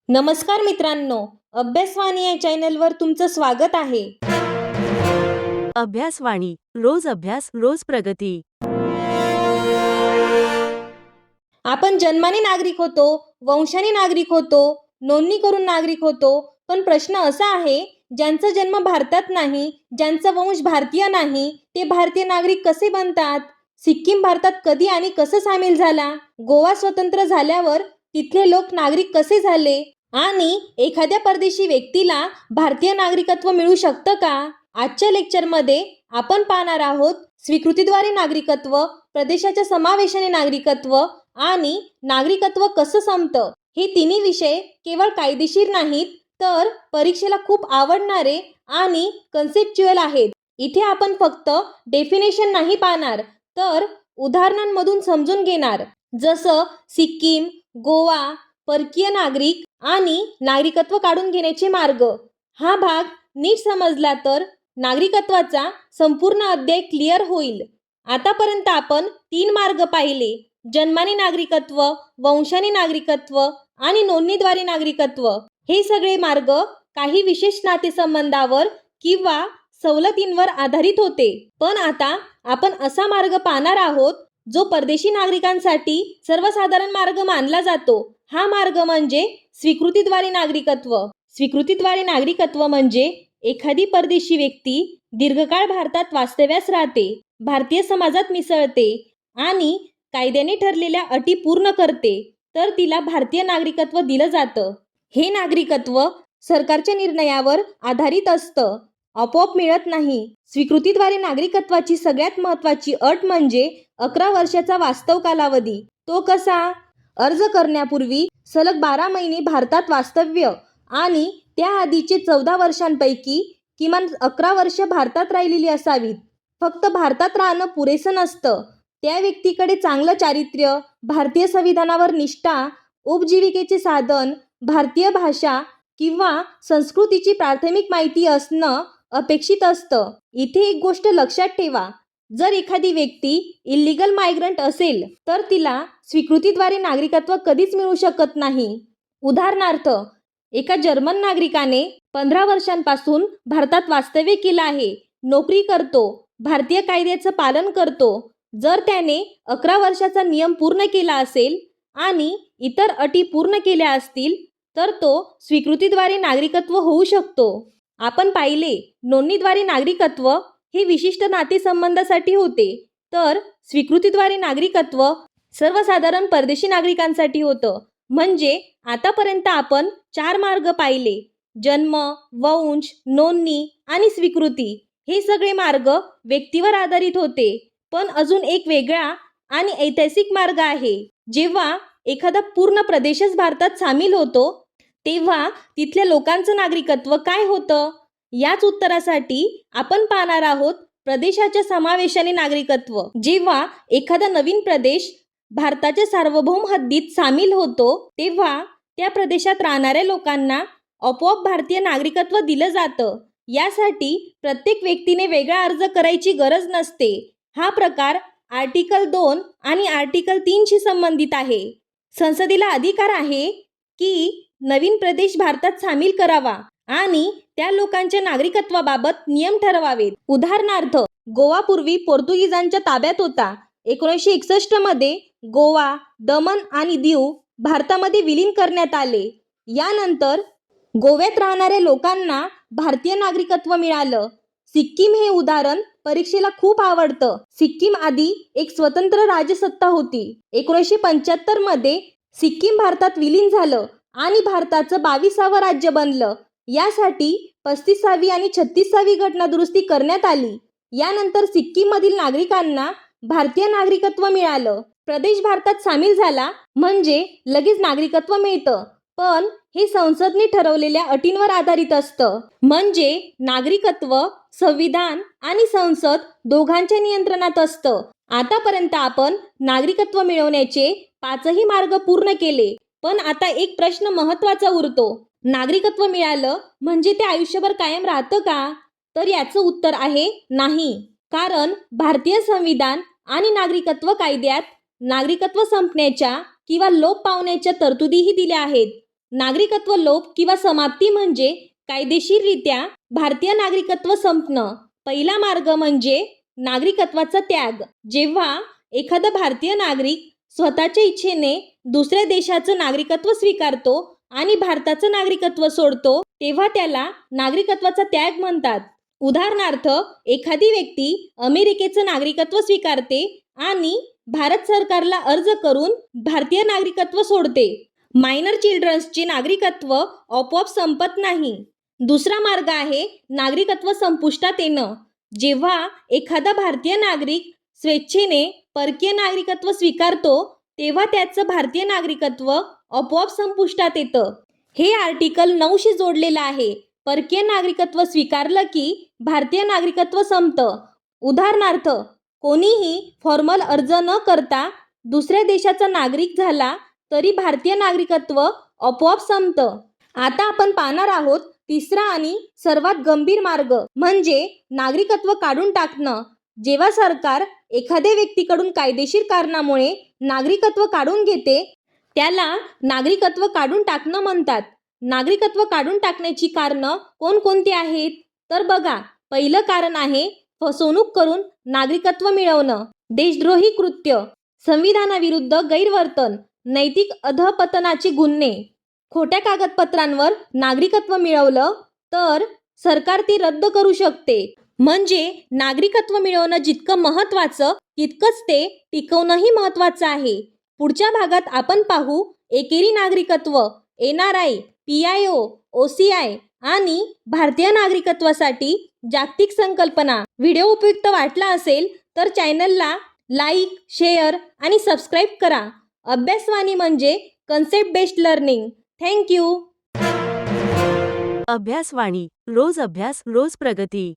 नमस्कार मित्रांनो, अभ्यासवाणी या चॅनलवर तुमचं स्वागत आहे. अभ्यासवाणी, रोज अभ्यास, रोज प्रगती. आपण जन्माने नागरिक होतो, वंशाने नागरिक होतो, नोंदणी करून नागरिक होतो. पण प्रश्न असा आहे, ज्यांचा जन्म भारतात नाही, ज्यांचा वंश भारतीय नाही, ते भारतीय नागरिक कसे बनतात? सिक्कीम भारतात कधी आणि कसं सामील झाला? गोवा स्वतंत्र झाल्यावर तिथले लोक नागरिक कसे झाले? आणि एखाद्या परदेशी व्यक्तीला भारतीय नागरिकत्व मिळू शकतं का? आजच्या लेक्चरमध्ये आपण पाहणार आहोत स्वीकृतीद्वारे नागरिकत्व, प्रदेशाच्या समावेशाने नागरिकत्व आणि नागरिकत्व कसं संपतं. हे तिन्ही विषय केवळ कायदेशीर नाहीत, तर परीक्षेला खूप आवडणारे आणि कन्सेप्च्युअल आहेत. इथे आपण फक्त डेफिनेशन नाही पाहणार, तर उदाहरणांमधून समजून घेणार. जसं सिक्कीम, गोवा, परकीय नागरिक आणि नागरिकत्व काढून घेण्याचे मार्ग. हा भाग नीट समजला तर नागरिकत्वाचा संपूर्ण अध्याय क्लिअर होईल. आतापर्यंत आपण 3 मार्ग पाहिले: जन्माने नागरिकत्व, वंशाने नागरिकत्व आणि नोंदणीद्वारे नागरिकत्व. हे सगळे मार्ग काही विशेष नातेसंबंधावर किंवा सवलतींवर आधारित होते. पण आता आपण असा मार्ग पाहणार आहोत जो परदेशी नागरिकांसाठी सर्वसाधारण मार्ग मानला जातो. हा मार्ग म्हणजे स्वीकृतीद्वारे नागरिकत्व. स्वीकृतीद्वारे नागरिकत्व म्हणजे एखादी परदेशी व्यक्ती दीर्घकाळ भारतात वास्तव्यास राहते, भारतीय समाजात मिसळते आणि कायद्याने ठरलेल्या अटी पूर्ण करते, तर तिला भारतीय नागरिकत्व दिलं जातं. हे नागरिकत्व सरकारच्या निर्णयावर आधारित असतं, आपोआप मिळत नाही. स्वीकृतीद्वारे नागरिकत्वाची सगळ्यात महत्त्वाची अट म्हणजे 11 वर्षाचा वास्तव कालावधी. तो कसा? अर्ज करण्यापूर्वी सलग 12 महिने भारतात वास्तव्य आणि त्याआधीचे 14 वर्षांपैकी किमान 11 वर्ष भारतात राहिलेली असावीत. फक्त भारतात राहणं पुरेसं नसतं. त्या व्यक्तीकडे चांगलं चारित्र्य, भारतीय संविधानावर निष्ठा, उपजीविकेचे साधन, भारतीय भाषा किंवा संस्कृतीची प्राथमिक माहिती असणं अपेक्षित असतं. इथे एक गोष्ट लक्षात ठेवा, जर एखादी व्यक्ती इल्लीगल मायग्रंट असेल तर तिला स्वीकृतीद्वारे नागरिकत्व कधीच मिळू शकत नाही. उदाहरणार्थ, एका जर्मन नागरिकाने 15 वर्षांपासून भारतात वास्तव्य केलं आहे, नोकरी करतो, भारतीय कायद्याचं पालन करतो. जर त्याने 11 वर्षाचा नियम पूर्ण केला असेल आणि इतर अटी पूर्ण केल्या असतील तर तो स्वीकृतीद्वारे नागरिकत्व होऊ शकतो. आपण पाहिले, नोंदणीद्वारे नागरिकत्व हे विशिष्ट नातेसंबंधासाठी होते, तर स्वीकृतीद्वारे नागरिकत्व सर्वसाधारण परदेशी नागरिकांसाठी होतं. म्हणजे आतापर्यंत आपण 4 मार्ग पाहिले: जन्म, वंश, नोंदणी आणि स्वीकृती. हे सगळे मार्ग व्यक्तीवर आधारित होते. पण अजून एक वेगळा आणि ऐतिहासिक मार्ग आहे. जेव्हा एखादा पूर्ण प्रदेशच भारतात सामील होतो, तेव्हा तिथल्या लोकांचं नागरिकत्व काय होतं? याच उत्तरासाठी आपण पाहणार आहोत प्रदेशाच्या समावेशाने नागरिकत्व. जेव्हा एखादा नवीन प्रदेश भारताच्या सार्वभौम हद्दीत सामील होतो, तेव्हा त्या प्रदेशात राहणाऱ्या लोकांना आपोआप भारतीय नागरिकत्व दिलं जातं. यासाठी प्रत्येक व्यक्तीने वेगळा अर्ज करायची गरज नसते. हा प्रकार आर्टिकल 2 आणि आर्टिकल 3 शी संबंधित आहे. संसदेला अधिकार आहे की नवीन प्रदेश भारतात सामील करावा आणि त्या लोकांच्या नागरिकत्वाबाबत नियम ठरवावेत. उदाहरणार्थ, गोवा पूर्वी पोर्तुगीजांच्या ताब्यात होता. 1961 मध्ये गोवा, दमण आणि दीव भारतामध्ये विलीन करण्यात आले. यानंतर गोव्यात राहणाऱ्या लोकांना भारतीय नागरिकत्व मिळालं. सिक्कीम हे उदाहरण परीक्षेला खूप आवडतं. सिक्कीम आधी एक स्वतंत्र राजसत्ता होती. 1975 मध्ये सिक्कीम भारतात विलीन झालं आणि भारताचं 22वे राज्य बनलं. यासाठी 35वी आणि 36वी घटना दुरुस्ती करण्यात आली. यानंतर सिक्कीममधील नागरिकांना भारतीय नागरिकत्व मिळालं. प्रदेश भारतात सामील झाला म्हणजे लगेच नागरिकत्व मिळतं, पण हे संसदेने ठरवलेल्या अटींवर आधारित असतं. म्हणजे नागरिकत्व संविधान आणि संसद दोघांच्या नियंत्रणात असतं. आतापर्यंत आपण नागरिकत्व मिळवण्याचे 5ही मार्ग पूर्ण केले. पण आता एक प्रश्न महत्त्वाचा उरतो: नागरिकत्व मिळालं म्हणजे ते आयुष्यभर कायम राहतं का? तर याचं उत्तर आहे नाही. कारण भारतीय संविधान आणि नागरिकत्व कायद्यात नागरिकत्व संपण्याच्या किंवा लोप पावण्याच्या तरतुदीही दिल्या आहेत. नागरिकत्व लोप किंवा समाप्ती म्हणजे कायदेशीररित्या भारतीय नागरिकत्व संपणं. पहिला मार्ग म्हणजे नागरिकत्वाचा त्याग. जेव्हा एखादा भारतीय नागरिक स्वतःच्या इच्छेने दुसऱ्या देशाचं नागरिकत्व स्वीकारतो आणि भारताचं नागरिकत्व सोडतो, तेव्हा त्याला नागरिकत्वाचा त्याग म्हणतात. उदाहरणार्थ, एखादी व्यक्ती अमेरिकेचं नागरिकत्व स्वीकारते आणि भारत सरकारला अर्ज करून भारतीय नागरिकत्व सोडते. मायनर चिल्ड्रन्सचे नागरिकत्व आपोआप संपत नाही. दुसरा मार्ग आहे नागरिकत्व संपुष्टात येणं. जेव्हा एखादा भारतीय नागरिक स्वेच्छेने परकीय नागरिकत्व स्वीकारतो, तेव्हा त्याचं भारतीय नागरिकत्व आपोआप संपुष्टात येतं. हे आर्टिकल 9शी जोडलेलं आहे. परकीय नागरिकत्व स्वीकारलं की भारतीय नागरिकत्व संपतं. उदाहरणार्थ, कोणीही फॉर्मल अर्ज न करता दुसऱ्या देशाचा नागरिक झाला तरी भारतीय नागरिकत्व आपोआप संपतं. आता आपण पाहणार आहोत तिसरा आणि सर्वात गंभीर मार्ग म्हणजे नागरिकत्व काढून टाकणं. जेव्हा सरकार एखाद्या व्यक्तीकडून कायदेशीर कारणामुळे नागरिकत्व काढून घेते, त्याला नागरिकत्व काढून टाकणं म्हणतात. नागरिकत्व काढून टाकण्याची कारणं कोणकोणती आहेत तर बघा. पहिलं कारण आहे फसवणूक करून नागरिकत्व मिळवणं, देशद्रोही कृत्य, संविधानाविरुद्ध गैरवर्तन, नैतिक अधःपतनाचे गुन्हे. खोट्या कागदपत्रांवर नागरिकत्व मिळवलं तर सरकार ती रद्द करू शकते. म्हणजे नागरिकत्व मिळवणं जितकं महत्त्वाचं तितकंच ते टिकवणंही महत्त्वाचं आहे. पुढच्या भागात आपण पाहू एकेरी नागरिकत्व, NRI, PIO, OCI आणि भारतीय नागरिकत्वासाठी जागतिक संकल्पना. व्हिडिओ उपयुक्त वाटला असेल तर चॅनलला लाईक, शेअर आणि सबस्क्राईब करा. अभ्यासवाणी म्हणजे कन्सेप्ट बेस्ड लर्निंग. थँक्यू. अभ्यासवाणी रोज अभ्यास रोज प्रगती.